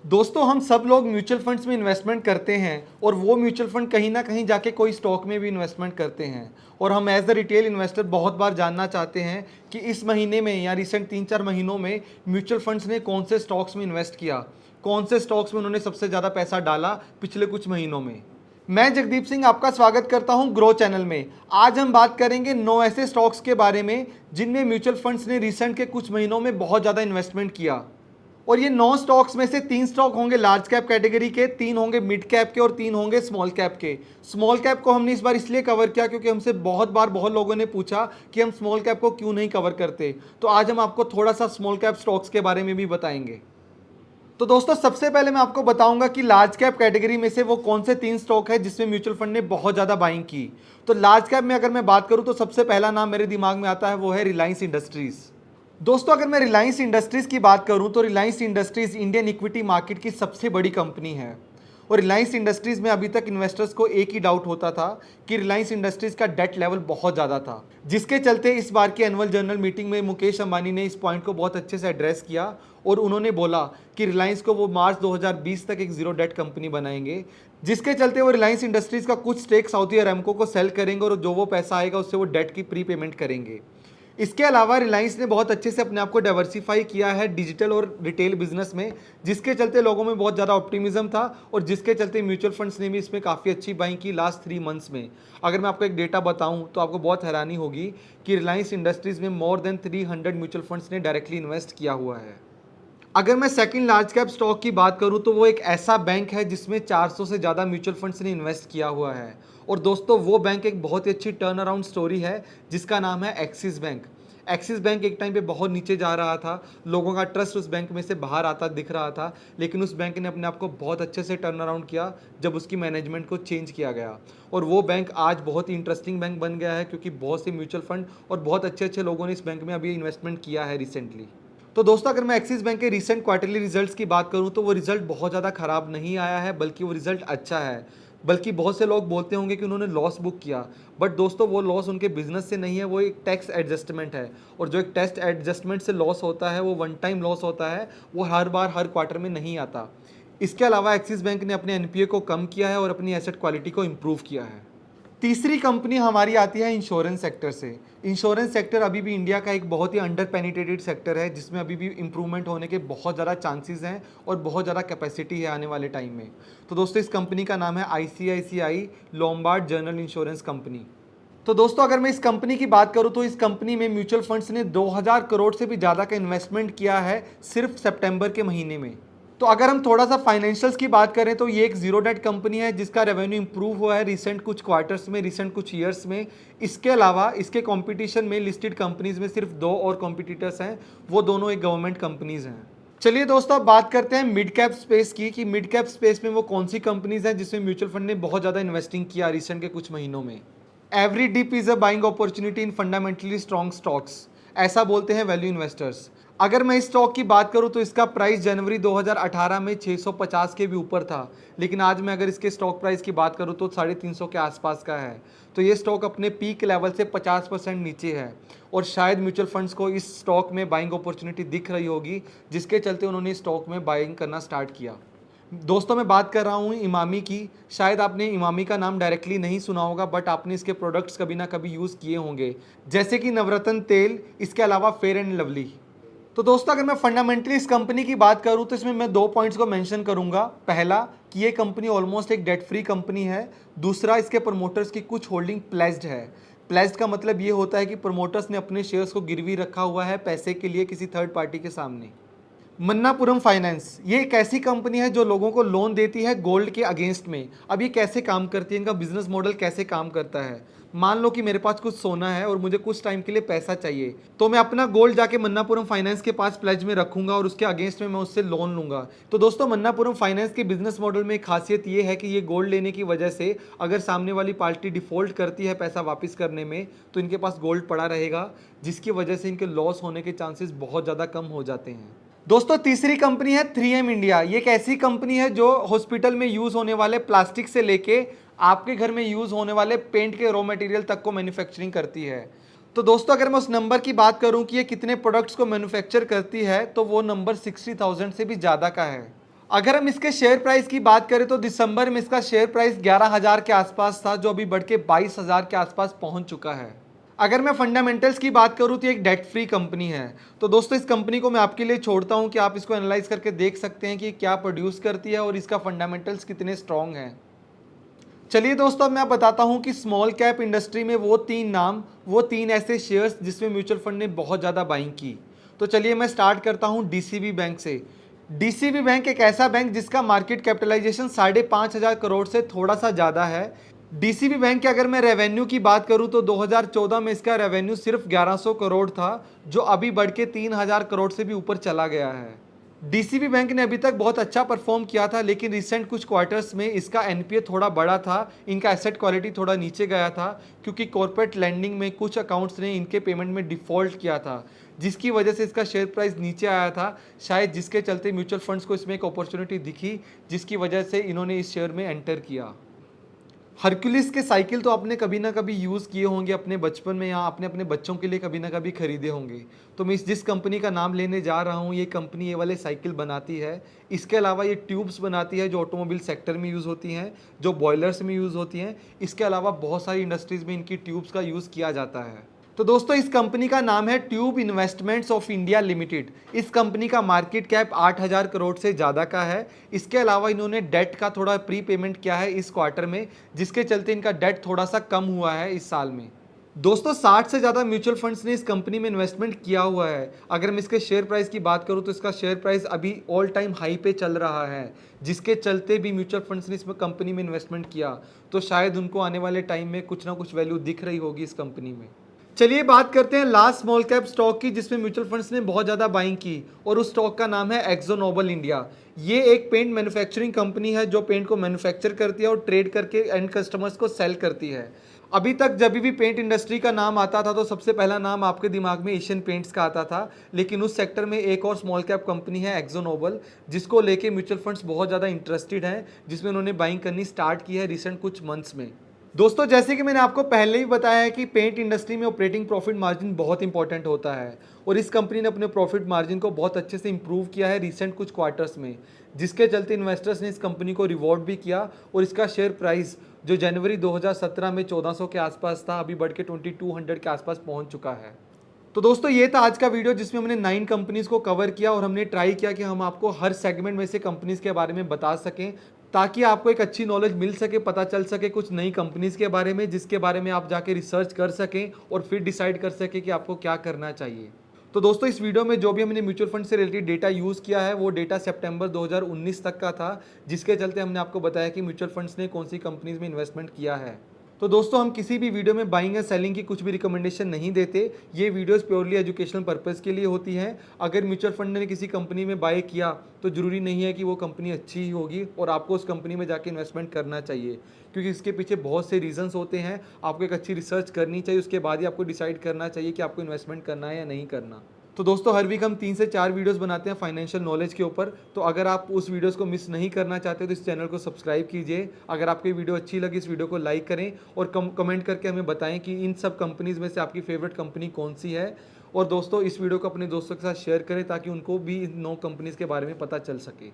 दोस्तों हम सब लोग म्यूचुअल फंड्स में इन्वेस्टमेंट करते हैं और वो म्यूचुअल फंड कहीं ना कहीं जाके कोई स्टॉक में भी इन्वेस्टमेंट करते हैं। और हम एज द रिटेल इन्वेस्टर बहुत बार जानना चाहते हैं कि इस महीने में या रिसेंट 3-4 महीनों में म्यूचुअल फंड्स ने कौन से स्टॉक्स में इन्वेस्ट किया, कौन से स्टॉक्स में उन्होंने सबसे ज़्यादा पैसा डाला पिछले कुछ महीनों में। मैं जगदीप सिंह आपका स्वागत करता हूं ग्रो चैनल में। आज हम बात करेंगे 9 ऐसे स्टॉक्स के बारे में जिनमें म्यूचुअल फंड्स ने रिसेंट के कुछ महीनों में बहुत ज़्यादा इन्वेस्टमेंट किया। और ये 9 स्टॉक्स में से 3 स्टॉक होंगे लार्ज कैप कैटेगरी के, 3 होंगे मिड कैप के और 3 होंगे स्मॉल कैप के। स्मॉल कैप को हमने इस बार इसलिए कवर किया क्योंकि हमसे बहुत लोगों ने पूछा कि हम स्मॉल कैप को क्यों नहीं कवर करते। तो आज हम आपको थोड़ा सा स्मॉल कैप स्टॉक्स के बारे में भी बताएंगे। तो दोस्तों सबसे पहले मैं आपको बताऊंगा कि लार्ज कैप कैटेगरी में से वो कौन से 3 स्टॉक है जिसमें म्यूचुअल फंड ने बहुत ज़्यादा बाइंग की। तो लार्ज कैप में अगर मैं बात करूं तो सबसे पहला नाम मेरे दिमाग में आता है वो है रिलायंस इंडस्ट्रीज़। दोस्तों अगर मैं रिलायंस इंडस्ट्रीज़ की बात करूं तो Reliance industries Indian equity market की सबसे बड़ी कंपनी है। और रिलायंस इंडस्ट्रीज़ में अभी तक इन्वेस्टर्स को एक ही डाउट होता था कि रिलायंस इंडस्ट्रीज़ का डेट लेवल बहुत ज़्यादा था, जिसके चलते इस बार की एनुअल जनरल मीटिंग में मुकेश अंबानी ने इस पॉइंट को बहुत अच्छे से एड्रेस किया और उन्होंने बोला कि रिलायंस को वो मार्च 2020 तक एक जीरो डेट कंपनी बनाएंगे, जिसके चलते वो रिलायंस इंडस्ट्रीज़ का कुछ स्टेक सऊदी अरामको को सेल करेंगे और जो वो पैसा आएगा उससे वो डेट की प्री पेमेंट करेंगे। इसके अलावा रिलायंस ने बहुत अच्छे से अपने आप को डाइवर्सिफाई किया है डिजिटल और रिटेल बिजनेस में, जिसके चलते लोगों में बहुत ज़्यादा ऑप्टिमिज्म था और जिसके चलते म्यूचुअल फंड्स ने भी इसमें काफ़ी अच्छी बाइंग की लास्ट 3 मंथ्स में। अगर मैं आपको एक डेटा बताऊं तो आपको बहुत हैरानी होगी कि रिलायंस इंडस्ट्रीज़ में मोर देन 300 म्यूचुअल फंड्स ने डायरेक्टली इन्वेस्ट किया हुआ है। अगर मैं सेकंड लार्ज कैप स्टॉक की बात करूं तो वो एक ऐसा बैंक है जिसमें 400 से ज़्यादा म्यूचुअल फंड्स ने इन्वेस्ट किया हुआ है। और दोस्तों वो बैंक एक बहुत ही अच्छी टर्न अराउंड स्टोरी है जिसका नाम है एक्सिस बैंक। एक्सिस बैंक एक टाइम पे बहुत नीचे जा रहा था, लोगों का ट्रस्ट उस बैंक में से बाहर आता दिख रहा था, लेकिन उस बैंक ने अपने आप को बहुत अच्छे से टर्न अराउंड किया जब उसकी मैनेजमेंट को चेंज किया गया। और वो बैंक आज बहुत ही इंटरेस्टिंग बैंक बन गया है क्योंकि बहुत से म्यूचुअल फंड और बहुत अच्छे अच्छे लोगों ने इस बैंक में अभी इन्वेस्टमेंट किया है रिसेंटली। तो दोस्तों अगर मैं एक्सिस बैंक के रिसेंट क्वार्टरली रिजल्ट्स की बात करूं तो वो रिजल्ट बहुत ज़्यादा खराब नहीं आया है, बल्कि वो रिजल्ट अच्छा है। बल्कि बहुत से लोग बोलते होंगे कि उन्होंने लॉस बुक किया, बट दोस्तों वो लॉस उनके बिजनेस से नहीं है, वो एक टैक्स एडजस्टमेंट है। और जो एक टैक्स एडजस्टमेंट से लॉस होता है वो वन टाइम लॉस होता है, वो हर बार हर क्वार्टर में नहीं आता। इसके अलावा एक्सिस बैंक ने अपने एनपीए को कम किया है और अपनी एसेट क्वालिटी को इम्प्रूव किया है। तीसरी कंपनी हमारी आती है इंश्योरेंस सेक्टर से। इंश्योरेंस सेक्टर अभी भी इंडिया का एक बहुत ही अंडर पेनिट्रेटेड सेक्टर है जिसमें अभी भी इंप्रूवमेंट होने के बहुत ज़्यादा चांसेस हैं और बहुत ज़्यादा कैपेसिटी है आने वाले टाइम में। तो दोस्तों इस कंपनी का नाम है ICICI Lombard general insurance company. तो दोस्तों अगर मैं इस कंपनी की बात करूं तो इस कंपनी में म्यूचुअल फंड्स ने 2000 करोड़ से भी ज़्यादा का इन्वेस्टमेंट किया है सिर्फ सितंबर के महीने में। तो अगर हम थोड़ा सा फाइनेंशियल्स की बात करें तो ये एक जीरो डेट कंपनी है जिसका रेवेन्यू इंप्रूव हुआ है रिसेंट कुछ क्वार्टर्स में, रिसेंट कुछ ईयर्स में। इसके अलावा इसके कंपटीशन में लिस्टेड कंपनीज में सिर्फ 2 और कॉम्पिटिटर्स हैं, वो दोनों एक गवर्नमेंट कंपनीज हैं। चलिए दोस्तों अब बात करते हैं मिड कैप स्पेस की कि मिड कैप स्पेस में वो कौन सी कंपनीज हैं जिसमें म्यूचुअल फंड ने बहुत ज़्यादा इन्वेस्टिंग किया रिसेंट के कुछ महीनों में। Every dip is a buying opportunity in fundamentally strong stocks, ऐसा बोलते हैं वैल्यू इन्वेस्टर्स। अगर मैं इस स्टॉक की बात करूं तो इसका प्राइस जनवरी 2018 में 650 के भी ऊपर था, लेकिन आज मैं अगर इसके स्टॉक प्राइस की बात करूं तो 350 के आसपास का है। तो ये स्टॉक अपने पीक लेवल से 50% नीचे है और शायद म्यूचुअल फंड्स को इस स्टॉक में बाइंग अपॉर्चुनिटी दिख रही होगी, जिसके चलते उन्होंने इस स्टॉक में बाइंग करना स्टार्ट किया। दोस्तों मैं बात कर रहा हूँ इमामी की। शायद आपने इमामी का नाम डायरेक्टली नहीं सुना होगा, बट आपने इसके प्रोडक्ट्स कभी ना कभी यूज़ किए होंगे, जैसे कि नवरत्न तेल, इसके अलावा फेयर एंड लवली। तो दोस्तों अगर मैं फंडामेंटली इस कंपनी की बात करूं तो इसमें मैं 2 पॉइंट्स को मेंशन करूंगा। पहला कि ये कंपनी ऑलमोस्ट एक डेट फ्री कंपनी है। दूसरा इसके प्रमोटर्स की कुछ होल्डिंग प्लेज्ड है। प्लेज्ड का मतलब ये होता है कि प्रमोटर्स ने अपने शेयर्स को गिरवी रखा हुआ है पैसे के लिए किसी थर्ड पार्टी के सामने। मन्नापुरम फाइनेंस ये एक ऐसी कंपनी है जो लोगों को लोन देती है गोल्ड के अगेंस्ट में। अब ये कैसे काम करती है, इनका बिजनेस मॉडल कैसे काम करता है। मान लो कि मेरे पास कुछ सोना है और मुझे कुछ टाइम के लिए पैसा चाहिए, तो मैं अपना गोल्ड जाके मन्नापुरम फाइनेंस के पास प्लेज में रखूंगा और उसके अगेंस्ट में मैं उससे लोन लूंगा। तो दोस्तों मन्नापुरम फाइनेंस के बिजनेस मॉडल में एक खासियत ये है कि ये गोल्ड लेने की वजह से अगर सामने वाली पार्टी डिफॉल्ट करती है पैसा वापस करने में तो इनके पास गोल्ड पड़ा रहेगा, जिसकी वजह से इनके लॉस होने के चांसेस बहुत ज़्यादा कम हो जाते हैं। दोस्तों तीसरी कंपनी है 3M इंडिया। ये एक ऐसी कंपनी है जो हॉस्पिटल में यूज होने वाले प्लास्टिक से लेके आपके घर में यूज होने वाले पेंट के रॉ मटेरियल तक को मैन्युफैक्चरिंग करती है। तो दोस्तों अगर मैं उस नंबर की बात करूं कि ये कितने प्रोडक्ट्स को मैन्युफैक्चर करती है तो वो नंबर 60,000 से भी ज़्यादा का है। अगर हम इसके शेयर प्राइस की बात करें तो दिसंबर में इसका शेयर प्राइस 11,000 के आसपास था, जो अभी बढ़ के 22,000 के आसपास पहुंच चुका है। अगर मैं फंडामेंटल्स की बात करूं तो एक डेट फ्री कंपनी है। तो दोस्तों इस कंपनी को मैं आपके लिए छोड़ता हूं कि आप इसको एनालाइज करके देख सकते हैं कि क्या प्रोड्यूस करती है और इसका फंडामेंटल्स कितने स्ट्रांग हैं। चलिए दोस्तों, अब मैं बताता हूं कि स्मॉल कैप इंडस्ट्री में वो तीन ऐसे शेयर्स जिसमें म्यूचुअल फंड ने बहुत ज़्यादा बाइंग की। तो चलिए मैं स्टार्ट करता हूं डीसीबी बैंक से। डीसीबी बैंक एक ऐसा बैंक जिसका मार्केट कैपिटलाइजेशन 5,500 करोड़ से थोड़ा सा ज़्यादा है। डीसीबी बैंक के अगर मैं रेवेन्यू की बात करूं तो 2014 में इसका रेवेन्यू सिर्फ 1100 करोड़ था, जो अभी बढ़ के 3,000 करोड़ से भी ऊपर चला गया है। डीसीबी बैंक ने अभी तक बहुत अच्छा परफॉर्म किया था, लेकिन रिसेंट कुछ क्वार्टर्स में इसका एनपीए थोड़ा बड़ा था, इनका एसेट क्वालिटी थोड़ा नीचे गया था, क्योंकि कॉर्पोरेट लैंडिंग में कुछ अकाउंट्स ने इनके पेमेंट में डिफॉल्ट किया था, जिसकी वजह से इसका शेयर प्राइस नीचे आया था, शायद जिसके चलते म्यूचुअल फंड्स को इसमें एक अपॉर्चुनिटी दिखी, जिसकी वजह से इन्होंने इस शेयर में एंटर किया। हरक्यूलिस के साइकिल तो आपने कभी ना कभी यूज़ किए होंगे अपने बचपन में, या आपने अपने बच्चों के लिए कभी ना कभी खरीदे होंगे। तो मैं जिस कंपनी का नाम लेने जा रहा हूँ, ये कंपनी ये वाले साइकिल बनाती है। इसके अलावा ये ट्यूब्स बनाती है जो ऑटोमोबाइल सेक्टर में यूज़ होती हैं, जो बॉयलर्स में यूज़ होती हैं। इसके अलावा बहुत सारी इंडस्ट्रीज़ में इनकी ट्यूब्स का यूज़ किया जाता है। तो दोस्तों इस कंपनी का नाम है tube investments of India limited. इस कंपनी का मार्केट कैप 8,000 करोड़ से ज़्यादा का है। इसके अलावा इन्होंने डेट का थोड़ा प्री पेमेंट किया है इस क्वार्टर में, जिसके चलते इनका डेट थोड़ा सा कम हुआ है इस साल में। दोस्तों 60 से ज़्यादा म्यूचुअल फंड्स ने इस कंपनी में इन्वेस्टमेंट किया हुआ है। अगर मैं इसके शेयर प्राइस की बात करूं तो इसका शेयर प्राइस अभी ऑल टाइम हाई पे चल रहा है, जिसके चलते भी म्यूचुअल फंड्स ने इसमें कंपनी में इन्वेस्टमेंट किया, तो शायद उनको आने वाले टाइम में कुछ ना कुछ वैल्यू दिख रही होगी इस कंपनी में। चलिए बात करते हैं लास्ट स्मॉल कैप स्टॉक की, जिसमें म्यूचुअल फंड्स ने बहुत ज़्यादा बाइंग की, और उस स्टॉक का नाम है एक्जो नोबल इंडिया। ये एक पेंट मैन्युफैक्चरिंग कंपनी है जो पेंट को मैन्युफैक्चर करती है और ट्रेड करके एंड कस्टमर्स को सेल करती है। अभी तक जब भी पेंट इंडस्ट्री का नाम आता था तो सबसे पहला नाम आपके दिमाग में एशियन पेंट्स का आता था, लेकिन उस सेक्टर में एक और स्मॉल कैप कंपनी है एक्जो नोबल, जिसको लेके म्यूचुअल फंड्स बहुत ज़्यादा इंटरेस्टेड हैं, जिसमें उन्होंने बाइंग करनी स्टार्ट की है रिसेंट कुछ मंथ्स में। दोस्तों जैसे कि मैंने आपको पहले ही बताया है कि पेंट इंडस्ट्री में ऑपरेटिंग प्रॉफिट मार्जिन बहुत इंपॉर्टेंट होता है, और इस कंपनी ने अपने प्रॉफिट मार्जिन को बहुत अच्छे से इंप्रूव किया है रिसेंट कुछ क्वार्टर्स में, जिसके चलते इन्वेस्टर्स ने इस कंपनी को रिवॉर्ड भी किया, और इसका शेयर प्राइस जो जनवरी 2017 में 1400 के आसपास था, अभी बढ़ के 2200 के आसपास पहुंच चुका है। तो दोस्तों ये था आज का वीडियो, जिसमें हमने 9 कंपनीज को कवर किया, और हमने ट्राई किया कि हम आपको हर सेगमेंट में से कंपनीज के बारे में बता सकें, ताकि आपको एक अच्छी नॉलेज मिल सके, पता चल सके कुछ नई कंपनीज के बारे में, जिसके बारे में आप जाके रिसर्च कर सकें और फिर डिसाइड कर सकें कि आपको क्या करना चाहिए। तो दोस्तों इस वीडियो में जो भी हमने म्यूचुअल फंड से रिलेटेड डेटा यूज़ किया है, वो डेटा सितंबर 2019 तक का था, जिसके चलते हमने आपको बताया कि म्यूचुअल फंड्स ने कौन सी कंपनीज में इन्वेस्टमेंट किया है। तो दोस्तों हम किसी भी वीडियो में बाइंग या सेलिंग की कुछ भी रिकमेंडेशन नहीं देते। ये वीडियोस प्योरली एजुकेशनल पर्पस के लिए होती हैं। अगर म्यूचुअल फंड ने किसी कंपनी में बाय किया तो जरूरी नहीं है कि वो कंपनी अच्छी ही होगी और आपको उस कंपनी में जाके इन्वेस्टमेंट करना चाहिए, क्योंकि इसके पीछे बहुत से रीजंस होते हैं। आपको एक अच्छी रिसर्च करनी चाहिए, उसके बाद ही आपको डिसाइड करना चाहिए कि आपको इन्वेस्टमेंट करना है या नहीं करना। तो दोस्तों हर वीक हम 3 से 4 वीडियोस बनाते हैं फाइनेंशियल नॉलेज के ऊपर। तो अगर आप उस वीडियोस को मिस नहीं करना चाहते तो इस चैनल को सब्सक्राइब कीजिए। अगर आपको ये वीडियो अच्छी लगी, इस वीडियो को लाइक करें और कमेंट करके हमें बताएं कि इन सब कंपनीज में से आपकी फेवरेट कंपनी कौन सी है। और दोस्तों इस वीडियो को अपने दोस्तों के साथ शेयर करें, ताकि उनको भी इन 9 कंपनीज के बारे में पता चल सके।